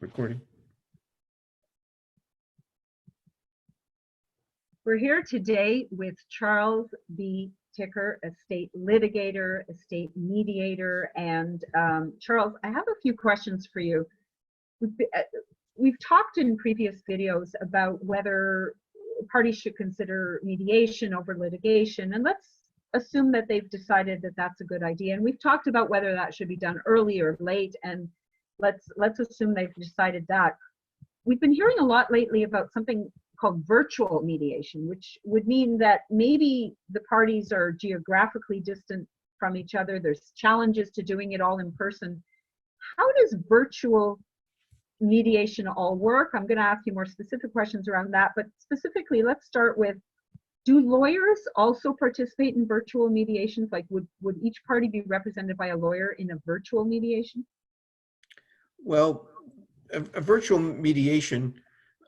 Recording. We're here today with Charles B. Ticker, estate litigator, estate mediator, and Charles, I have a few questions for you. We've talked in previous videos about whether parties should consider mediation over litigation, and let's assume that they've decided that that's a good idea. And we've talked about whether that should be done early or late, and let's assume they've decided that. We've been hearing a lot lately about something called virtual mediation, which would mean that maybe the parties are geographically distant from each other. There's challenges to doing it all in person. How does virtual mediation all work? I'm going to ask you more specific questions around that, but specifically, let's start with, do lawyers also participate in virtual mediations? Like, would each party be represented by a lawyer in a virtual mediation? Well, a virtual mediation,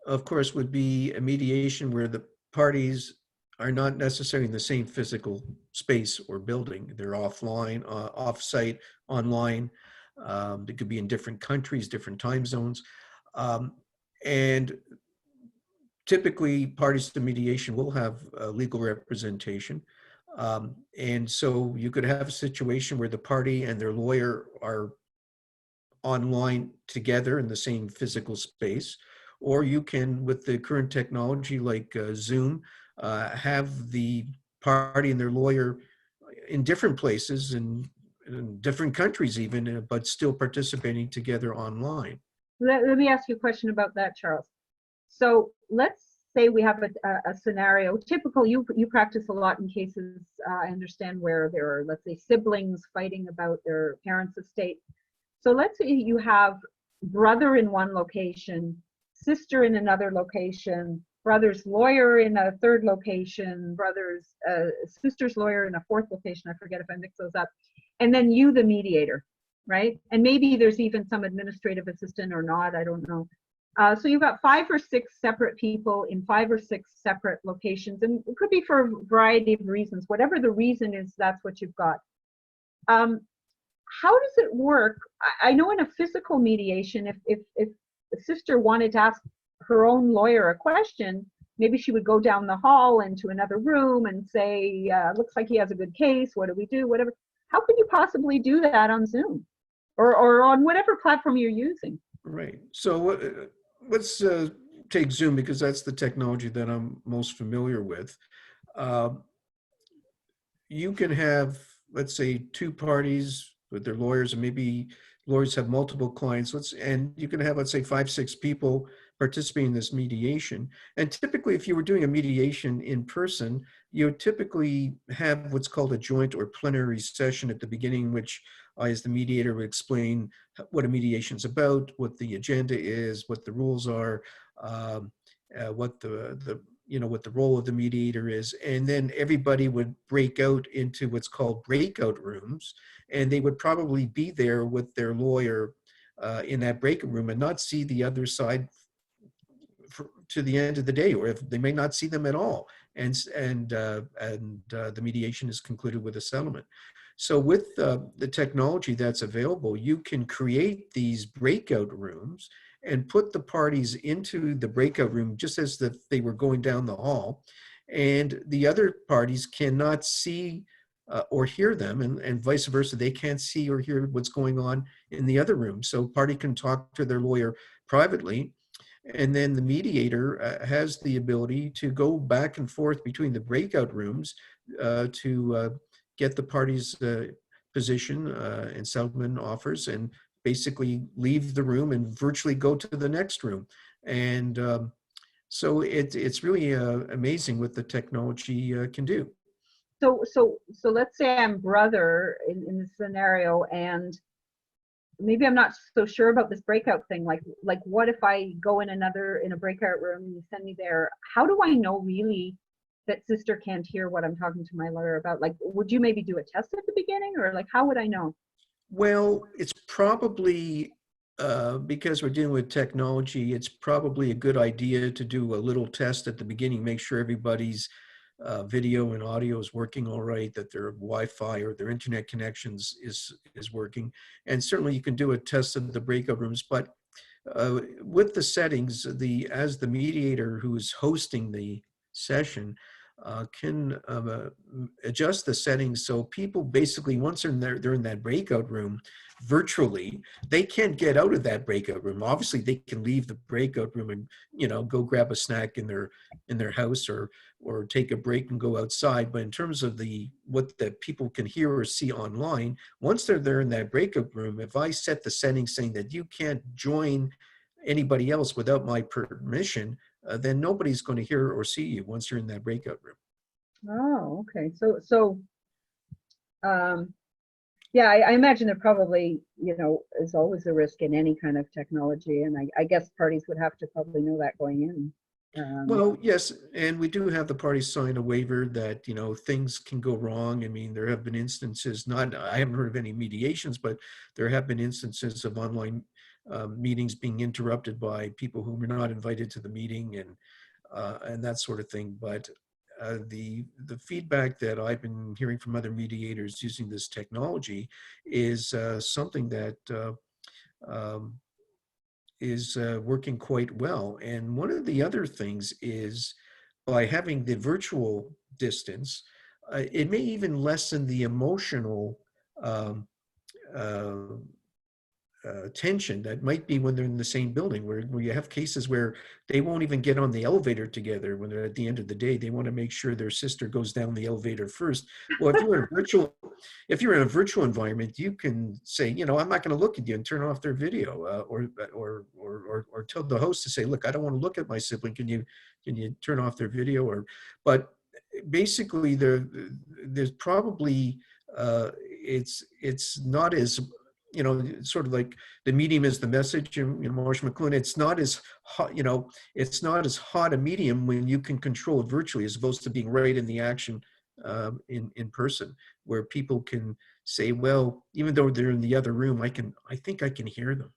of course, would be a mediation where the parties are not necessarily in the same physical space or building. They're offline, off-site, online. They could be in different countries, different time zones. And typically, parties to mediation will have legal representation. And so you could have a situation where the party and their lawyer are online together in the same physical space, or you can, with the current technology like Zoom, have the party and their lawyer in different places and in different countries even, but still participating together online. Let me ask you a question about that, Charles. So let's say we have a scenario, typical, you practice a lot in cases, I understand, where there are, let's say, siblings fighting about their parents' estate. So let's say you have brother in one location, sister in another location, brother's lawyer in a third location, brother's sister's lawyer in a fourth location. I forget if I mix those up. And then you, the mediator, right? And maybe there's even some administrative assistant or not, I don't know. So you've got 5 or 6 separate people in 5 or 6 separate locations, and it could be for a variety of reasons. Whatever the reason is, that's what you've got. How does it work? I know in a physical mediation, if a sister wanted to ask her own lawyer a question, maybe she would go down the hall into another room and say, looks like he has a good case, what do we do, whatever. How could you possibly do that on Zoom or on whatever platform you're using? Right. So let's take Zoom, because that's the technology that I'm most familiar with. You can have, let's say, 2 parties with their lawyers, and maybe lawyers have multiple clients. And you can have, let's say, 5, 6 people participating in this mediation. And typically, if you were doing a mediation in person, you would typically have what's called a joint or plenary session at the beginning, which I, as the mediator, would explain what a mediation is about, what the agenda is, what the rules are, what the role of the mediator is. And then everybody would break out into what's called breakout rooms, and they would probably be there with their lawyer in that breakout room and not see the other side to the end of the day, or if they may not see them at all. And the mediation is concluded with a settlement. So with the technology that's available, you can create these breakout rooms and put the parties into the breakout room just as if they were going down the hall, and the other parties cannot see or hear them, and vice versa. They can't see or hear what's going on in the other room. So party can talk to their lawyer privately, and then the mediator has the ability to go back and forth between the breakout rooms to get the parties' position and settlement offers, and basically leave the room and virtually go to the next room. And so it's really amazing what the technology can do. So let's say I'm brother in this scenario, and maybe I'm not so sure about this breakout thing. Like what if I go in a breakout room and you send me there? How do I know really that sister can't hear what I'm talking to my lawyer about? Like, would you maybe do a test at the beginning, or like, how would I know? Well, it's probably, because we're dealing with technology, it's probably a good idea to do a little test at the beginning, make sure everybody's video and audio is working all right, that their Wi-Fi or their internet connections is working. And certainly you can do a test of the breakout rooms, but with the settings, as the mediator who is hosting the session can adjust the settings so people basically, once they're in that breakout room virtually, they can't get out of that breakout room. Obviously, they can leave the breakout room and go grab a snack in their house, or take a break and go outside. But in terms of what the people can hear or see online, once they're there in that breakout room, if I set the settings saying that you can't join anybody else without my permission, then nobody's going to hear or see you once you're in that breakout room. Oh, okay. Um, yeah, I imagine there probably, is always a risk in any kind of technology, and I guess parties would have to probably know that going in. Well, yes, and we do have the parties sign a waiver that, things can go wrong. I mean, there have been instances, I haven't heard of any mediations, but there have been instances of online meetings being interrupted by people who were not invited to the meeting, and that sort of thing. But the feedback that I've been hearing from other mediators using this technology is something that um, is working quite well. And one of the other things is, by having the virtual distance, it may even lessen the emotional um, uh, tension that might be when they're in the same building, where you have cases where they won't even get on the elevator together when they're at the end of the day. They want to make sure their sister goes down the elevator first. Well, if you're in a virtual environment, you can say, I'm not going to look at you, and turn off their video, or tell the host to say, look, I don't want to look at my sibling. Can you turn off their video? But basically, there's probably it's not as, sort of like the medium is the message, Marshall McLuhan. It's not as hot, it's not as hot a medium when you can control it virtually, as opposed to being right in the action in person, where people can say, well, even though they're in the other room, I think I can hear them.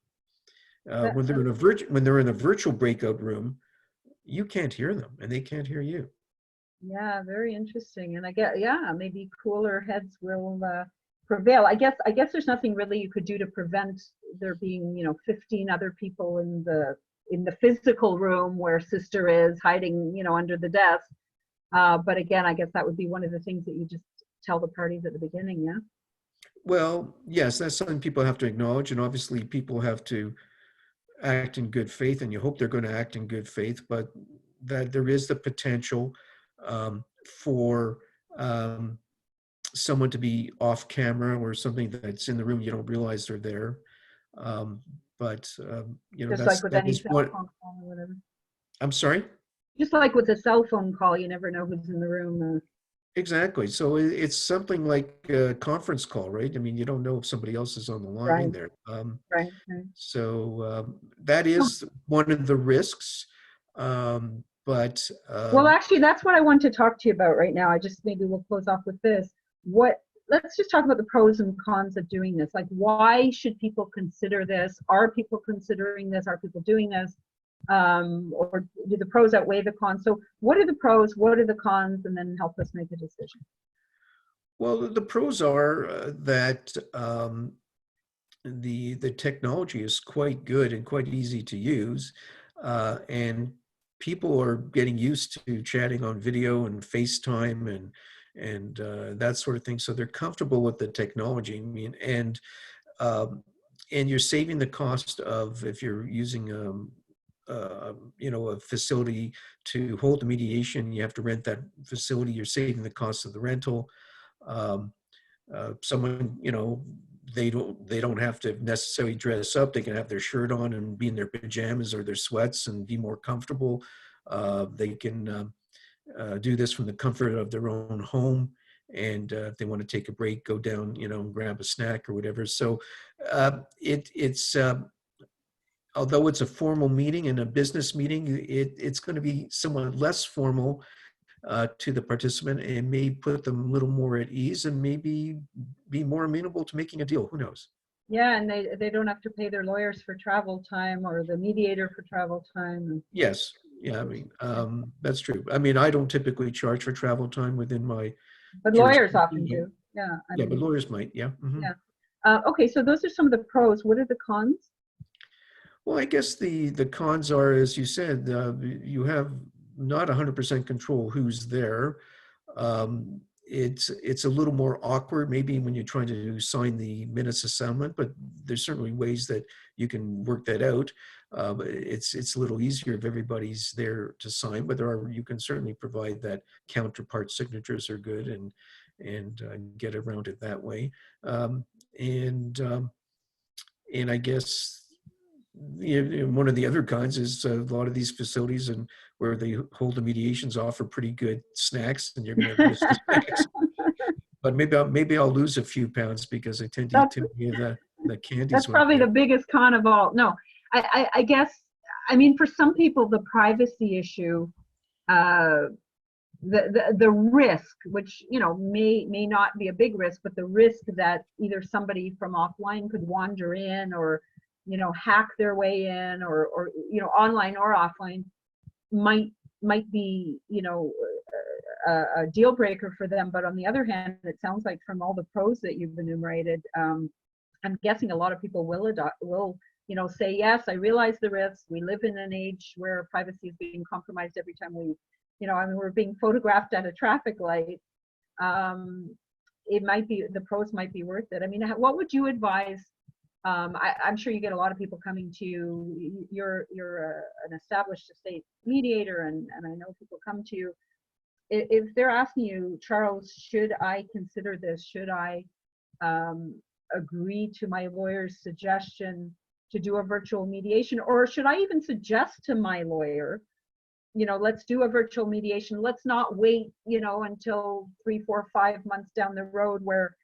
When they're in a virtual breakout room, you can't hear them, and they can't hear you. Yeah, very interesting. And I get, yeah, maybe cooler heads will prevail. I guess there's nothing really you could do to prevent there being, 15 other people in the physical room where sister is hiding, under the desk. But again, I guess that would be one of the things that you just tell the parties at the beginning, yeah? Well, yes, that's something people have to acknowledge, and obviously people have to act in good faith, and you hope they're going to act in good faith, but that there is the potential for someone to be off camera, or something that's in the room, you don't realize they're there. Just like with that any is cell what. phone call or whatever. I'm sorry? Just like with a cell phone call, you never know who's in the room. Exactly. So it's something like a conference call, right? I mean, you don't know if somebody else is on the line Right, there. right. So that is one of the risks. But Well, actually, that's what I want to talk to you about right now. Maybe we'll close off with this. Let's just talk about the pros and cons of doing this. Like, why should people consider this? Are people considering this? Are people doing this? Or do the pros outweigh the cons? So what are the pros? What are the cons? And then help us make a decision. well, the pros are that the technology is quite good and quite easy to use, and people are getting used to chatting on video and FaceTime and that sort of thing. So they're comfortable with the technology. I mean, and you're saving the cost of, if you're using a facility to hold the mediation, you have to rent that facility. You're saving the cost of the rental. Someone, they don't have to necessarily dress up. They can have their shirt on and be in their pajamas or their sweats and be more comfortable. They can do this from the comfort of their own home. And if they want to take a break, go down, and grab a snack or whatever. So it's although it's a formal meeting and a business meeting, it's going to be somewhat less formal to the participant, and may put them a little more at ease, and maybe be more amenable to making a deal. Who knows? Yeah, and they don't have to pay their lawyers for travel time or the mediator for travel time. Yes. Yeah, I mean, that's true. I mean, I don't typically charge for travel time within my But lawyers often jurisdiction. do. Yeah, I Yeah, but mean, lawyers might. Yeah. Mhm. yeah. Okay, so those are some of the pros. What are the cons? Well, I guess the cons are, as you said, you have not 100% control who's there. It's a little more awkward maybe when you're trying to sign the minutes of settlement, but there's certainly ways that you can work that out. It's a little easier if everybody's there to sign, but you can certainly provide that counterpart signatures are good and get around it that way. Um, and and I guess one of the other cons is a lot of these facilities and where they hold the mediations offer pretty good snacks, and you're going to miss the snacks. But maybe I'll lose a few pounds because I tend to eat That's too many of the candies that's when I'm probably there. the biggest con of all. No, I guess, I mean, for some people, the privacy issue, uh, the risk, which, you know, may not be a big risk, but the risk that either somebody from offline could wander in, or, you know, hack their way in, or you know, online or offline, might be, you know, a deal breaker for them. But on the other hand, it sounds like from all the pros that you've enumerated, I'm guessing a lot of people will, you know, say, yes, I realize the risks. We live in an age where privacy is being compromised every time we, you know, I mean, we're being photographed at a traffic light. It might be, the pros might be worth it. I mean, what would you advise? I'm sure you get a lot of people coming to you. You're an established estate mediator, and I know people come to you. If they're asking you, Charles, should I consider this? Should I agree to my lawyer's suggestion to do a virtual mediation? Or should I even suggest to my lawyer, you know, let's do a virtual mediation. Let's not wait, you know, until 3, 4, 5 months down the road where,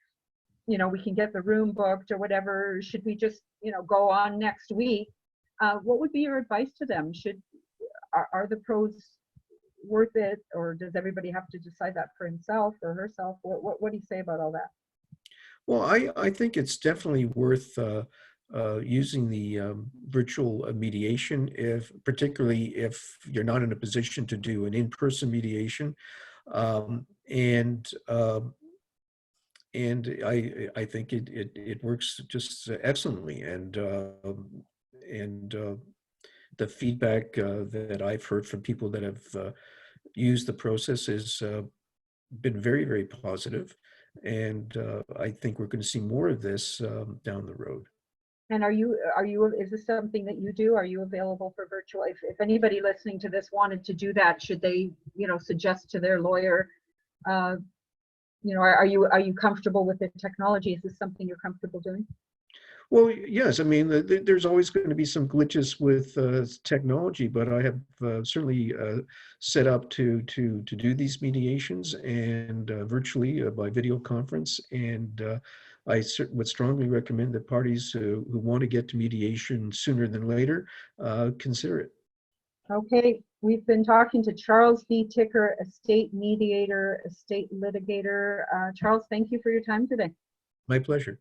you know, we can get the room booked or whatever. Should we just, you know, go on next week? What would be your advice to them? Are the pros worth it, or does everybody have to decide that for himself or herself? What do you say about all that? Well, I think it's definitely worth using the virtual mediation, particularly if you're not in a position to do an in-person mediation. Um, and um, and I think it works just excellently. And the feedback that I've heard from people that have used the process has been very, very positive. And I think we're going to see more of this down the road. And is this something that you do? Are you available for virtual? If anybody listening to this wanted to do that, should they, you know, suggest to their lawyer, you know, are you comfortable with the technology? Is this something you're comfortable doing? Well, yes, I mean, there's always going to be some glitches with technology, but I have certainly set up to do these mediations and virtually by video conference. And would strongly recommend that parties who want to get to mediation sooner than later consider it. Okay, we've been talking to Charles B. Ticker, estate mediator, estate litigator. Charles, thank you for your time today. My pleasure.